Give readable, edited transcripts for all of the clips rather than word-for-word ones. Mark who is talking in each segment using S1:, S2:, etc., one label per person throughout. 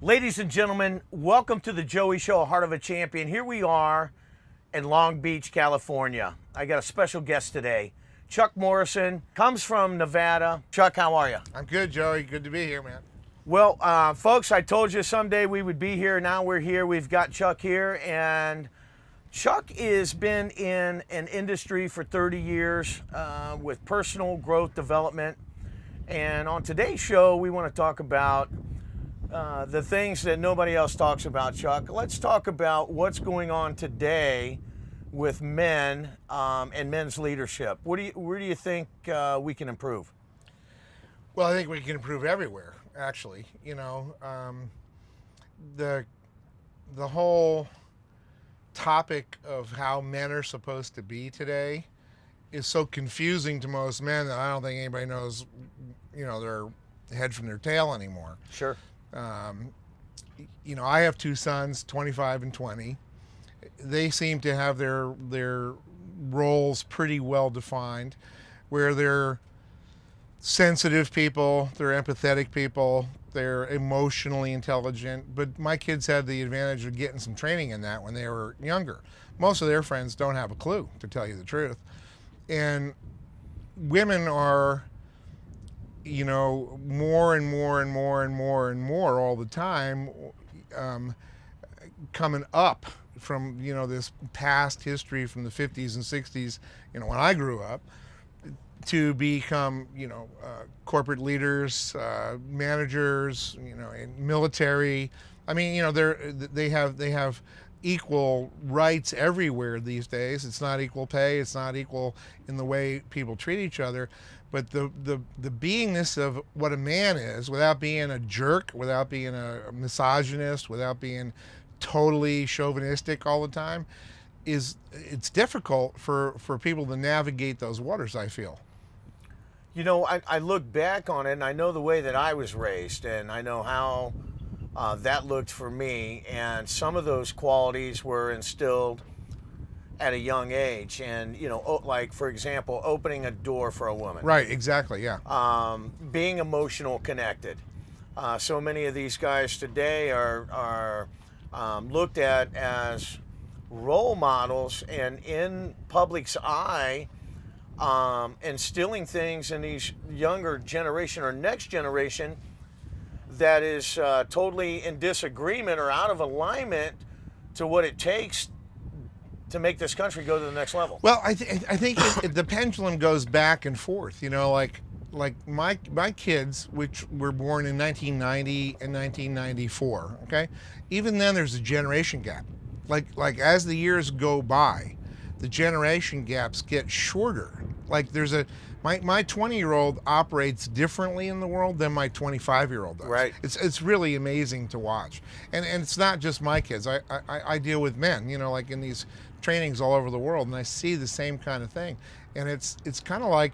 S1: Ladies and gentlemen, welcome to the Joey Show, Heart of a Champion. Here we are in Long Beach, California. I got a special guest today. Chuck Morrison comes from Nevada. Chuck, how are you?
S2: I'm good, Joey. Good to be here, man.
S1: Well, folks, I told you someday we would be here. Now we're here. We've got Chuck here, and Chuck has been in an industry for 30 years with personal growth development. And on today's show, we want to talk about the things that nobody else talks about, Chuck. Let's talk about what's going on today with men and men's leadership. Where do you think we can improve?
S2: Well, I think we can improve everywhere, actually. The whole topic of how men are supposed to be today is so confusing to most men that I don't think anybody knows, their head from their tail anymore.
S1: Sure.
S2: I have two sons, 25 and 20. They seem to have their roles pretty well defined, where they're sensitive people, they're empathetic people, they're emotionally intelligent. But my kids had the advantage of getting some training in that when they were younger. Most of their friends don't have a clue, to tell you the truth. And women are, more and more and more and more and more all the time, coming up from, this past history from the 50s and 60s, when I grew up, to become, corporate leaders, managers, in military. I mean, they have equal rights everywhere these days. It's not equal pay. It's not equal in the way people treat each other. But the beingness of what a man is, without being a jerk, without being a misogynist, without being totally chauvinistic all the time, it's difficult for people to navigate those waters, I feel.
S1: I look back on it, and I know the way that I was raised, and I know how that looked for me, and some of those qualities were instilled at a young age, and like, for example, opening a door for a woman.
S2: Right, exactly, yeah.
S1: Being emotional connected. So many of these guys today are looked at as role models, and in public's eye, instilling things in these younger generation or next generation that is totally in disagreement or out of alignment to what it takes to make this country go to the next level.
S2: Well, I think the pendulum goes back and forth. Like my kids, which were born in 1990 and 1994. Okay, even then there's a generation gap. Like as the years go by, the generation gaps get shorter. Like my 20-year-old operates differently in the world than my 25-year-old does.
S1: Right.
S2: It's really amazing to watch. And it's not just my kids. I deal with men, like in these trainings all over the world, and I see the same kind of thing. And it's kind of like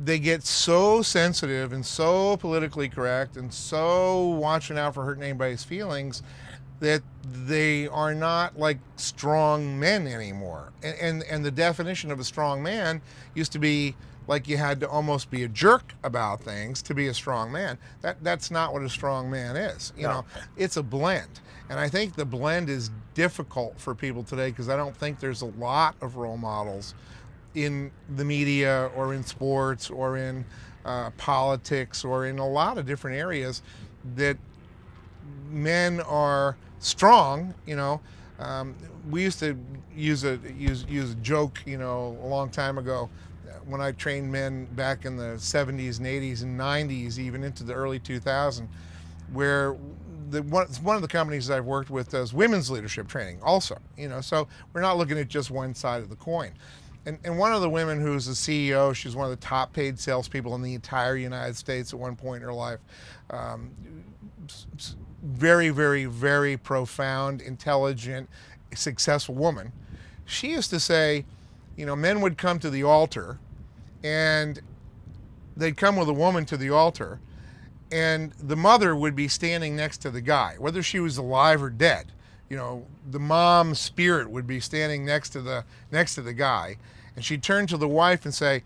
S2: they get so sensitive and so politically correct and so watching out for hurting anybody's feelings that they are not like strong men anymore. And the definition of a strong man used to be like you had to almost be a jerk about things to be a strong man. That's not what a strong man is. It's a blend. And I think the blend is difficult for people today because I don't think there's a lot of role models in the media or in sports or in politics or in a lot of different areas that men are strong. We used to use a joke, a long time ago when I trained men back in the 70s and 80s and 90s, even into the early 2000s, where one of the companies I've worked with does women's leadership training also. So we're not looking at just one side of the coin. And one of the women who's the CEO, she's one of the top paid salespeople in the entire United States at one point in her life. Very, very, very profound, intelligent, successful woman. She used to say, men would come to the altar and they'd come with a woman to the altar and the mother would be standing next to the guy, whether she was alive or dead. The mom spirit would be standing next to the guy, and she'd turn to the wife and say,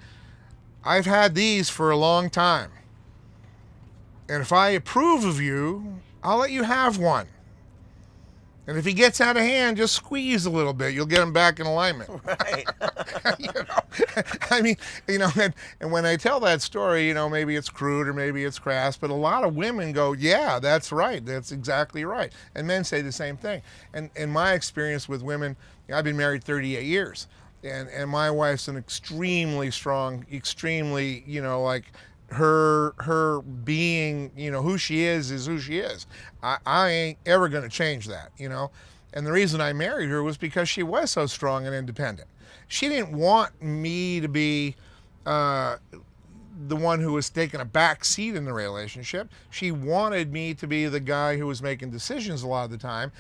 S2: "I've had these for a long time, and if I approve of you, I'll let you have one. And if he gets out of hand, just squeeze a little bit. You'll get him back in alignment.
S1: Right.
S2: I mean, and when I tell that story, maybe it's crude or maybe it's crass, but a lot of women go, yeah, that's right. That's exactly right. And men say the same thing. And in my experience with women, I've been married 38 years. And my wife's an extremely strong, extremely, like her being, who she is who she is. I ain't ever going to change that, And the reason I married her was because she was so strong and independent. She didn't want me to be the one who was taking a back seat in the relationship. She wanted me to be the guy who was making decisions a lot of the time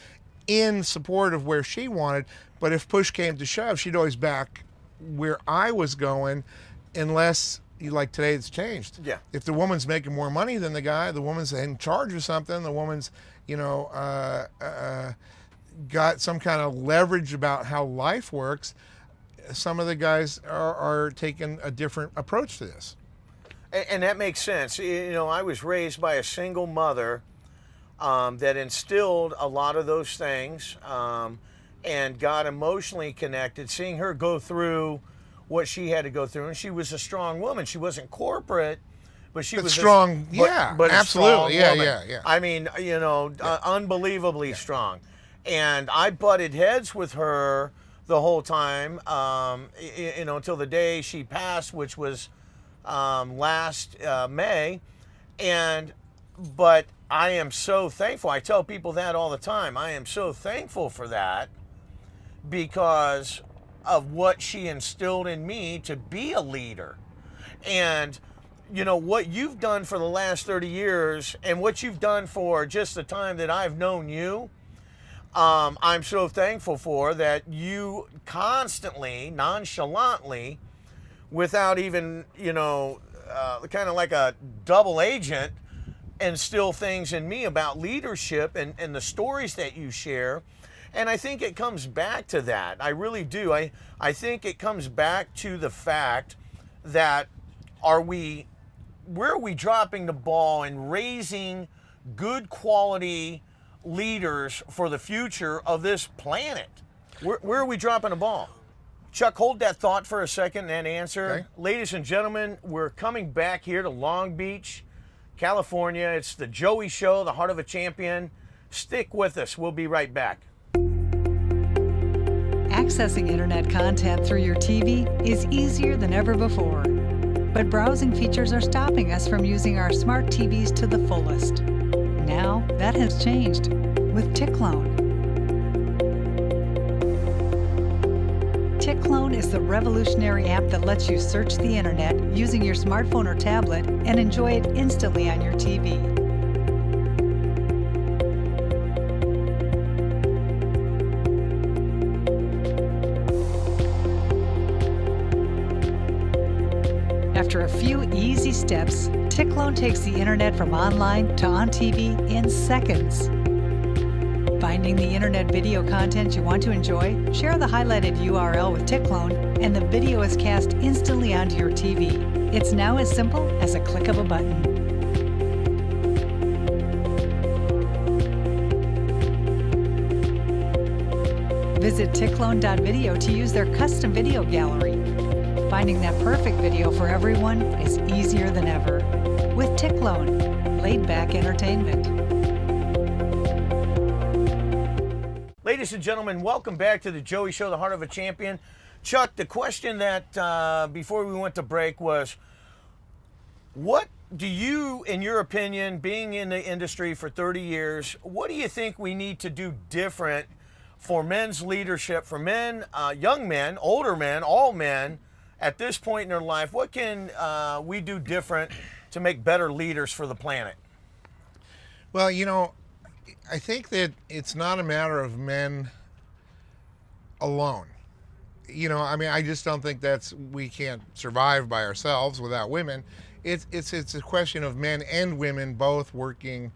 S2: in support of where she wanted. But if push came to shove, she'd always back where I was going, unless, like today, it's changed.
S1: Yeah.
S2: If the woman's making more money than the guy, the woman's in charge of something, the woman's, got some kind of leverage about how life works, some of the guys are taking a different approach to this.
S1: And that makes sense. I was raised by a single mother that instilled a lot of those things and got emotionally connected, seeing her go through what she had to go through. And she was a strong woman. She wasn't corporate, but she was
S2: strong.
S1: But
S2: absolutely.
S1: A strong woman.
S2: Yeah.
S1: I mean, unbelievably strong. And I butted heads with her the whole time, until the day she passed, which was last May. But I am so thankful. I tell people that all the time. I am so thankful for that because of what she instilled in me to be a leader. And, what you've done for the last 30 years and what you've done for just the time that I've known you, I'm so thankful for that you constantly, nonchalantly, without even, kind of like a double agent, instill things in me about leadership and the stories that you share. And I think it comes back to that. I really do. I think it comes back to the fact that where are we dropping the ball in raising good quality leaders for the future of this planet? Where are we dropping the ball? Chuck, hold that thought for a second and answer.
S2: Okay.
S1: Ladies and gentlemen, we're coming back here to Long Beach, California. It's the Joey Show, the Heart of a Champion. Stick with us. We'll be right back.
S3: Accessing internet content through your TV is easier than ever before. But browsing features are stopping us from using our smart TVs to the fullest. Now, that has changed with TickLoan. TickLoan is the revolutionary app that lets you search the internet using your smartphone or tablet and enjoy it instantly on your TV. After a few easy steps, TickLoan takes the internet from online to on TV in seconds. Finding the internet video content you want to enjoy, share the highlighted URL with TickLoan, and the video is cast instantly onto your TV. It's now as simple as a click of a button. Visit tickloan.video to use their custom video gallery. Finding that perfect video for everyone is easier than ever. With TickLoan, laid-back entertainment.
S1: Ladies and gentlemen, welcome back to the Joey Show, the Heart of a Champion. Chuck, the question that before we went to break was, what do you, in your opinion, being in the industry for 30 years, what do you think we need to do different for men's leadership, for men, young men, older men, all men, at this point in their life? What can we do different to make better leaders for the planet?
S2: Well, I think that it's not a matter of men alone. I just don't think we can't survive by ourselves without women. It's a question of men and women both working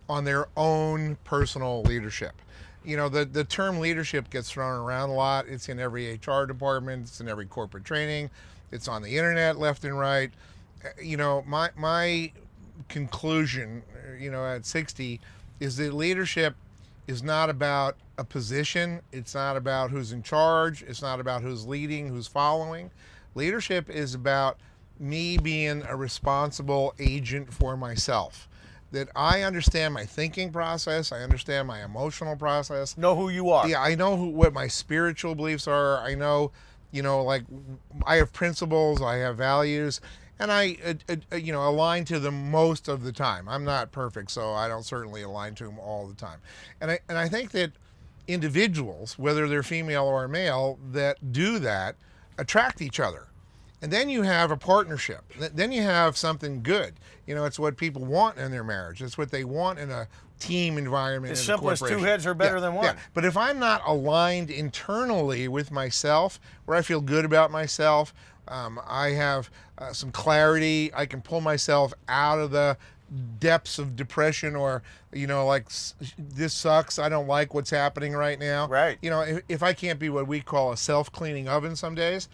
S2: on their own personal leadership. The term leadership gets thrown around a lot. It's in every HR department. It's in every corporate training. It's on the internet left and right. My conclusion, at 60, is that leadership is not about a position. It's not about who's in charge. It's not about who's leading, who's following. Leadership is about me being a responsible agent for myself. That I understand my thinking process. I understand my emotional process.
S1: Know who you are.
S2: Yeah, I know what my spiritual beliefs are. I know, like I have principles, I have values, and I, align to them most of the time. I'm not perfect, so I don't certainly align to them all the time. And I think that individuals, whether they're female or male, that do that attract each other. And then you have a partnership. Then you have something good. It's what people want in their marriage. It's what they want in a team environment.
S1: As simple as two heads are better than one.
S2: Yeah. But if I'm not aligned internally with myself, where I feel good about myself, I have some clarity, I can pull myself out of the depths of depression, or this sucks, I don't like what's happening right now.
S1: Right.
S2: If I can't be what we call a self-cleaning oven some days,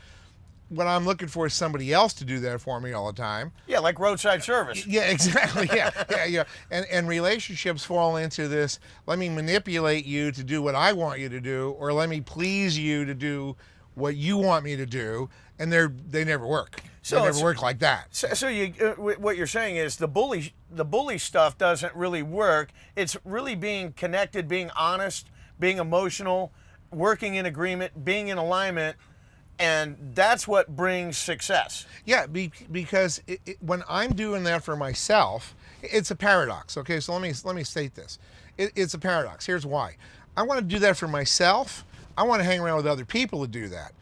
S2: what I'm looking for is somebody else to do that for me all the time.
S1: Yeah, like roadside service.
S2: Yeah, exactly. Yeah. And relationships fall into this, let me manipulate you to do what I want you to do, or let me please you to do what you want me to do, and they never work.
S1: So
S2: they never work like that.
S1: So you, what you're saying is the bully stuff doesn't really work. It's really being connected, being honest, being emotional, working in agreement, being in alignment. And that's what brings success.
S2: Yeah, because when I'm doing that for myself, it's a paradox. Okay, so let me state this. It's a paradox. Here's why. I want to do that for myself. I want to hang around with other people to do that.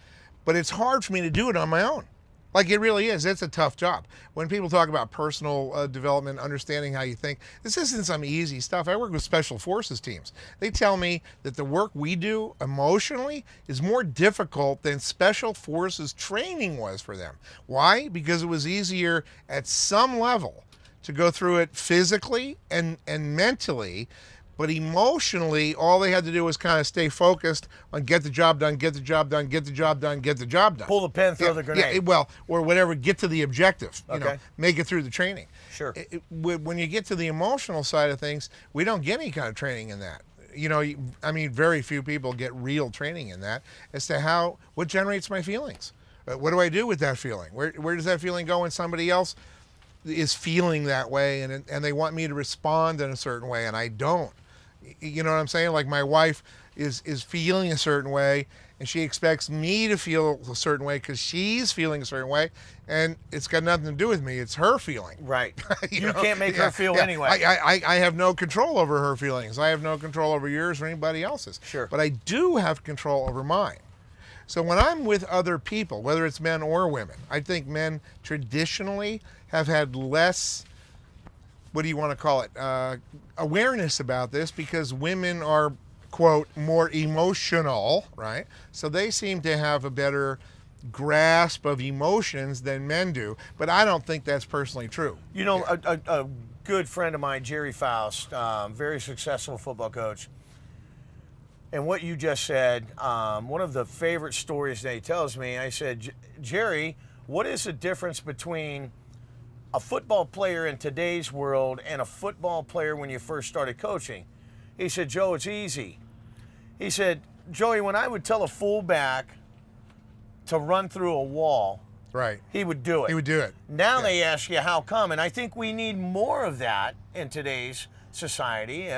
S2: But it's hard for me to do it on my own. Like, it really is. It's a tough job. When people talk about personal development, understanding how you think, this isn't some easy stuff. I work with special forces teams. They tell me that the work we do emotionally is more difficult than special forces training was for them. Why? Because it was easier at some level to go through it physically and mentally. But emotionally, all they had to do was kind of stay focused on get the job done, get the job done, get the job done, get the job done.
S1: Pull the pin, throw the grenade.
S2: Yeah, or whatever, get to the objective.
S1: Okay.
S2: Make it through the training.
S1: Sure.
S2: When you get to the emotional side of things, we don't get any kind of training in that. Very few people get real training in that as to what generates my feelings. What do I do with that feeling? Where does that feeling go when somebody else is feeling that way and they want me to respond in a certain way and I don't? You know what I'm saying? Like, my wife is feeling a certain way, and she expects me to feel a certain way because she's feeling a certain way, and it's got nothing to do with me. It's her feeling.
S1: Right. you can't make her feel anyway.
S2: I have no control over her feelings. I have no control over yours or anybody else's.
S1: Sure.
S2: But I do have control over mine. So when I'm with other people, whether it's men or women, I think men traditionally have had less, what do you want to call it, awareness about this, because women are, quote, more emotional, right? So they seem to have a better grasp of emotions than men do, but I don't think that's personally true.
S1: A good friend of mine, Jerry Faust, very successful football coach, and what you just said, one of the favorite stories that he tells me, I said, Jerry, what is the difference between a football player in today's world and a football player when you first started coaching? He said, Joe, it's easy. He said, Joey, when I would tell a fullback to run through a wall,
S2: right,
S1: he would do it.
S2: He would do it.
S1: Now they ask you how come, and I think we need more of that in today's society.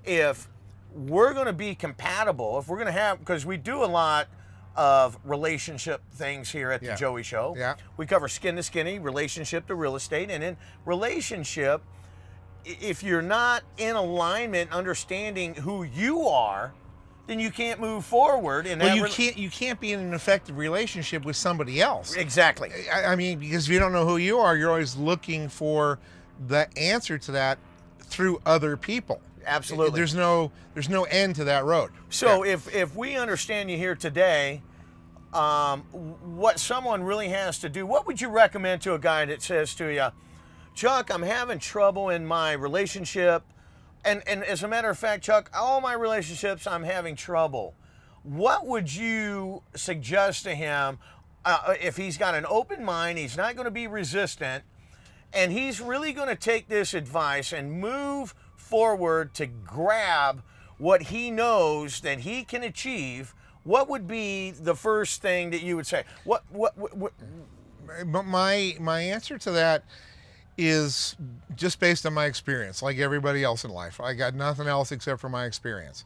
S1: If we're going to be compatible, if we're going to have, because we do a lot of relationship things here at the Joey Show.
S2: Yeah.
S1: We cover skin to skinny, relationship to real estate, and in relationship, if you're not in alignment, understanding who you are, then you can't move forward. And
S2: you can't be in an effective relationship with somebody else.
S1: Exactly.
S2: I mean, because if you don't know who you are, you're always looking for the answer to that through other people.
S1: Absolutely.
S2: There's no end to that road.
S1: So if we understand you here today, what someone really has to do, what would you recommend to a guy that says to you, Chuck, I'm having trouble in my relationship, and as a matter of fact, Chuck, all my relationships I'm having trouble. What would you suggest to him if he's got an open mind, he's not going to be resistant, and he's really going to take this advice and move forward to grab what he knows that he can achieve, what would be the first thing that you would say? What
S2: My answer to that is just based on my experience, like everybody else in life. I got nothing else except for my experience.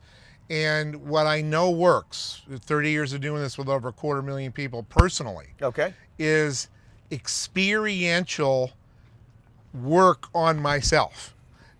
S2: And what I know works, 30 years of doing this with over 250,000 people personally,
S1: Okay.
S2: is experiential work on myself.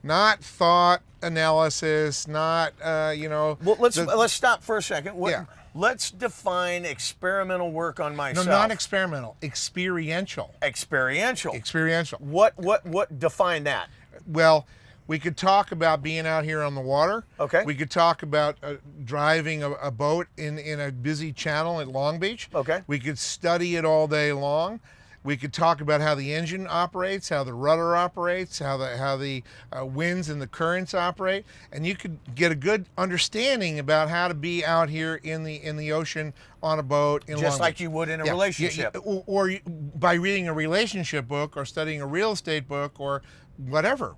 S2: Not thought analysis, not,
S1: Well, let's stop for a second.
S2: Yeah.
S1: Let's define experimental work on
S2: No,
S1: myself.
S2: not experimental, experiential.
S1: Experiential.
S2: Experiential.
S1: What define that?
S2: Well, we could talk about being out here on the water.
S1: Okay.
S2: We could talk about driving a boat in a busy channel at Long Beach.
S1: Okay.
S2: We could study it all day long. We could talk about how the engine operates, how the rudder operates, how the winds and the currents operate, and you could get a good understanding about how to be out here in the ocean on a boat in
S1: Just
S2: Long
S1: like
S2: Beach.
S1: you would in a
S2: Yeah,
S1: relationship.
S2: or by reading a relationship book or studying a real estate book or whatever,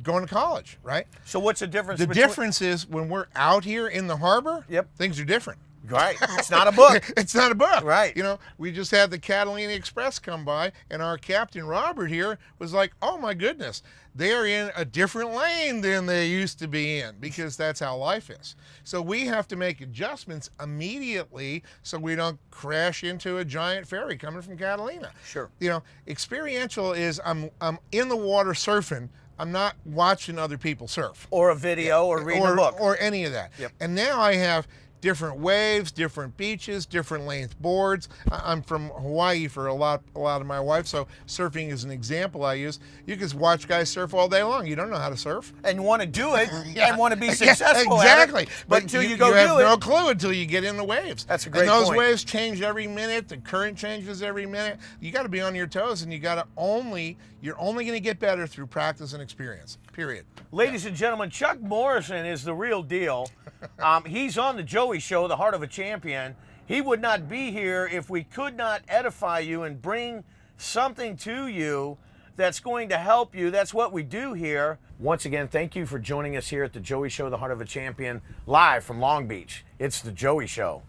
S2: going to college, right?
S1: So what's the difference?
S2: The
S1: between...
S2: difference is when we're out here in the harbor,
S1: Yep.
S2: things are different.
S1: Right. It's not a book.
S2: It's not a book.
S1: Right.
S2: You know, we just had the Catalina Express come by, and our captain, Robert, here was like, oh my goodness, they're in a different lane than they used to be in, because that's how life is. So we have to make adjustments immediately so we don't crash into a giant ferry coming from Catalina.
S1: Sure.
S2: You know, experiential is I'm in the water surfing. I'm not watching other people surf.
S1: Or a video or reading a book.
S2: Or any of that.
S1: Yep.
S2: And now I have different waves, different beaches, different length boards. I'm from Hawaii for a lot of my life, so surfing is an example I use. You can watch guys surf all day long. You don't know how to surf.
S1: And want to do it
S2: Yeah.
S1: and want to be
S2: Yeah,
S1: successful
S2: exactly.
S1: at it. But until you go
S2: have
S1: do
S2: no
S1: it.
S2: clue until you get in the waves.
S1: That's a great
S2: And those
S1: point.
S2: waves change every minute. The current changes every minute. You got to be on your toes, and you're only going to get better through practice and experience. Period.
S1: Ladies and gentlemen, Chuck Morrison is the real deal. He's on the Joey Show, the Heart of a Champion. He would not be here if we could not edify you and bring something to you that's going to help you. That's what we do here. Once again, thank you for joining us here at the Joey Show, the Heart of a Champion, live from Long Beach. It's the Joey Show.